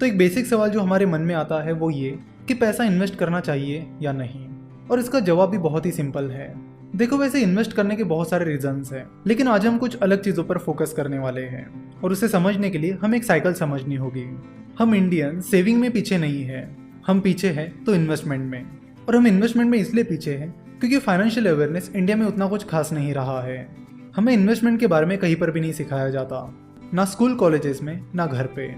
तो एक बेसिक सवाल जो हमारे मन में आता है वो ये कि पैसा इन्वेस्ट करना चाहिए या नहीं। और इसका जवाब भी बहुत ही सिंपल है। देखो, वैसे इन्वेस्ट करने के बहुत सारे रीजंस हैं, लेकिन आज हम कुछ अलग चीज़ों पर फोकस करने वाले हैं और उसे समझने के लिए हमें एक साइकिल समझनी होगी। हम इंडियन सेविंग में पीछे नहीं है, हम पीछे हैं तो इन्वेस्टमेंट में। और हम इन्वेस्टमेंट में इसलिए पीछे हैं क्योंकि फाइनेंशियल अवेयरनेस इंडिया में उतना कुछ खास नहीं रहा है। हमें इन्वेस्टमेंट के बारे में कहीं पर भी नहीं सिखाया जाता, ना स्कूल कॉलेजेस में ना घर पे।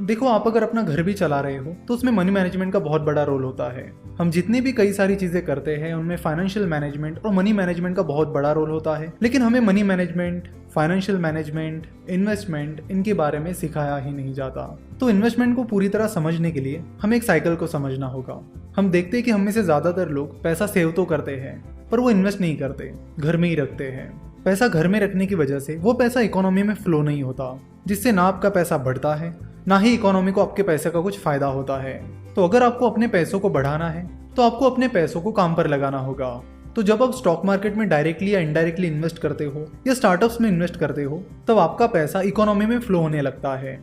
देखो, आप अगर अपना घर भी चला रहे हो तो उसमें मनी मैनेजमेंट का बहुत बड़ा रोल होता है। हम जितनी भी कई सारी चीजें करते हैं उनमें फाइनेंशियल मैनेजमेंट और मनी मैनेजमेंट का बहुत बड़ा रोल होता है, लेकिन हमें money management, financial management, investment इनके बारे में सिखाया ही नहीं जाता। तो इन्वेस्टमेंट को पूरी तरह समझने के लिए हमें एक साइकिल को समझना होगा। हम देखते हैं कि हम में से ज्यादातर लोग पैसा सेव तो करते हैं पर वो इन्वेस्ट नहीं करते, घर में ही रखते हैं। पैसा घर में रखने की वजह से वो पैसा इकोनॉमी में फ्लो नहीं होता, जिससे ना आपका पैसा बढ़ता है ना ही इकोनॉमी को आपके पैसे का कुछ फायदा होता है। तो अगर आपको अपने पैसों को बढ़ाना है तो आपको अपने पैसों को काम पर लगाना होगा। तो जब आप स्टॉक मार्केट में डायरेक्टली या इनडायरेक्टली इन्वेस्ट करते हो या स्टार्टअप्स में इन्वेस्ट करते हो तब आपका पैसा इकोनॉमी में फ्लो होने लगता है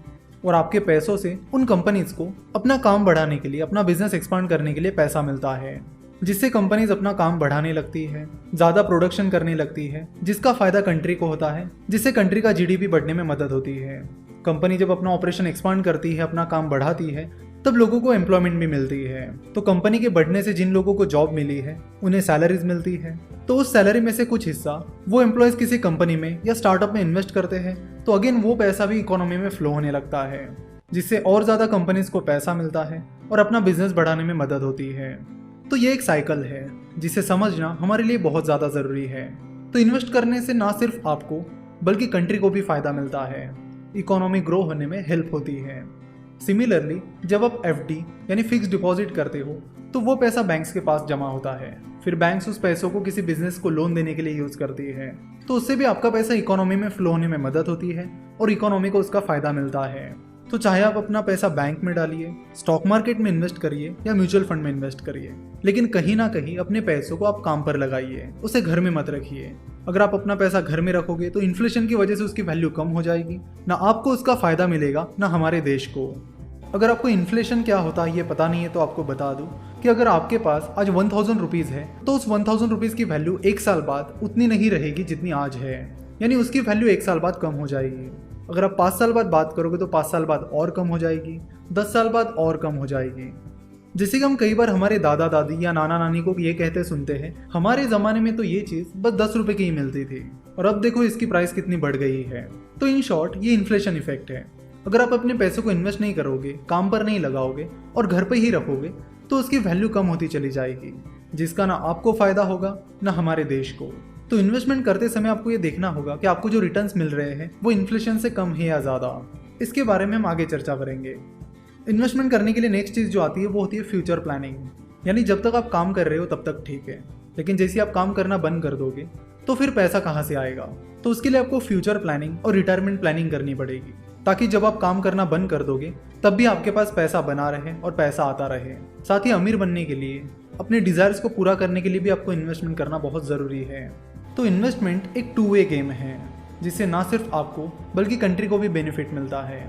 और आपके पैसों से उन कंपनीज को अपना काम बढ़ाने के लिए, अपना बिजनेस एक्सपांड करने के लिए पैसा मिलता है, जिससे कंपनीज अपना काम बढ़ाने लगती है, ज्यादा प्रोडक्शन करने लगती है, जिसका फायदा कंट्री को होता है, जिससे कंट्री का जीडीपी बढ़ने में मदद होती है। कंपनी जब अपना ऑपरेशन एक्सपांड करती है, अपना काम बढ़ाती है, तब लोगों को एम्प्लॉयमेंट भी मिलती है। तो कंपनी के बढ़ने से जिन लोगों को जॉब मिली है उन्हें सैलरीज मिलती है, तो उस सैलरी में से कुछ हिस्सा वो एम्प्लॉयज किसी कंपनी में या स्टार्टअप में इन्वेस्ट करते हैं, तो अगेन वो पैसा भी इकोनॉमी में फ्लो होने लगता है, जिससे और ज्यादा कंपनीज को पैसा मिलता है और अपना बिजनेस बढ़ाने में मदद होती है। तो ये एक साइकिल है जिसे समझना हमारे लिए बहुत ज़्यादा ज़रूरी है। तो इन्वेस्ट करने से ना सिर्फ आपको बल्कि कंट्री को भी फायदा मिलता है, इकोनॉमी ग्रो होने में हेल्प होती है। सिमिलरली जब आप एफडी यानी फिक्स डिपॉजिट करते हो तो वो पैसा बैंक्स के पास जमा होता है, फिर बैंक्स उस पैसों को किसी बिजनेस को लोन देने के लिए यूज़ करती है, तो उससे भी आपका पैसा इकोनॉमी में फ्लो होने में मदद होती है और इकोनॉमी को उसका फायदा मिलता है। तो चाहे आप अपना पैसा बैंक में डालिए, स्टॉक मार्केट में इन्वेस्ट करिए या म्यूचुअल फंड में इन्वेस्ट करिए, लेकिन कहीं ना कहीं अपने पैसों को आप काम पर लगाइए, उसे घर में मत रखिए। अगर आप अपना पैसा घर में रखोगे तो इन्फ्लेशन की वजह से उसकी वैल्यू कम हो जाएगी, ना आपको उसका फायदा मिलेगा ना हमारे देश को। अगर आपको इन्फ्लेशन क्या होता है ये पता नहीं है तो आपको बता दूं कि अगर आपके पास आज 1000 रुपीज़ है तो उस 1000 रुपीज़ की वैल्यू एक साल बाद उतनी नहीं रहेगी जितनी आज है, यानी उसकी वैल्यू एक साल बाद कम हो जाएगी। अगर आप 5 साल बाद बात करोगे तो 5 साल बाद और कम हो जाएगी, 10 साल बाद और कम हो जाएगी। जैसे कि हम कई बार हमारे दादा दादी या नाना नानी को ये कहते सुनते हैं, हमारे ज़माने में तो ये चीज़ बस 10 रुपए की ही मिलती थी और अब देखो इसकी प्राइस कितनी बढ़ गई है। तो इन शॉर्ट ये इन्फ्लेशन इफेक्ट है। अगर आप अपने पैसों को इन्वेस्ट नहीं करोगे, काम पर नहीं लगाओगे और घर पे ही रखोगे तो उसकी वैल्यू कम होती चली जाएगी, जिसका ना आपको फायदा होगा ना हमारे देश को। तो इन्वेस्टमेंट करते समय आपको ये देखना होगा कि आपको जो रिटर्न्स मिल रहे हैं वो इन्फ्लेशन से कम है या ज़्यादा। इसके बारे में हम आगे चर्चा करेंगे। इन्वेस्टमेंट करने के लिए नेक्स्ट चीज़ जो आती है वो होती है फ्यूचर प्लानिंग, यानी जब तक आप काम कर रहे हो तब तक ठीक है, लेकिन जैसे आप काम करना बंद कर दोगे तो फिर पैसा कहाँ से आएगा। तो उसके लिए आपको फ्यूचर प्लानिंग और रिटायरमेंट प्लानिंग करनी पड़ेगी, ताकि जब आप काम करना बंद कर दोगे तब भी आपके पास पैसा बना रहे और पैसा आता रहे। साथ ही अमीर बनने के लिए, अपने डिज़ायर्स को पूरा करने के लिए भी आपको इन्वेस्टमेंट करना बहुत ज़रूरी है। तो इन्वेस्टमेंट एक टू वे गेम है, जिससे ना सिर्फ आपको बल्कि कंट्री को भी बेनिफिट मिलता है।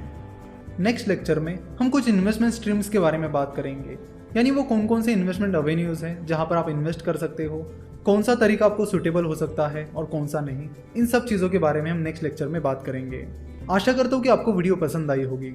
नेक्स्ट लेक्चर में हम कुछ इन्वेस्टमेंट स्ट्रीम्स के बारे में बात करेंगे, यानी वो कौन कौन से इन्वेस्टमेंट एवेन्यूज़ हैं जहां पर आप इन्वेस्ट कर सकते हो, कौन सा तरीका आपको सूटेबल हो सकता है और कौन सा नहीं। इन सब चीज़ों के बारे में हम नेक्स्ट लेक्चर में बात करेंगे। आशा करता हूँ कि आपको वीडियो पसंद आई होगी।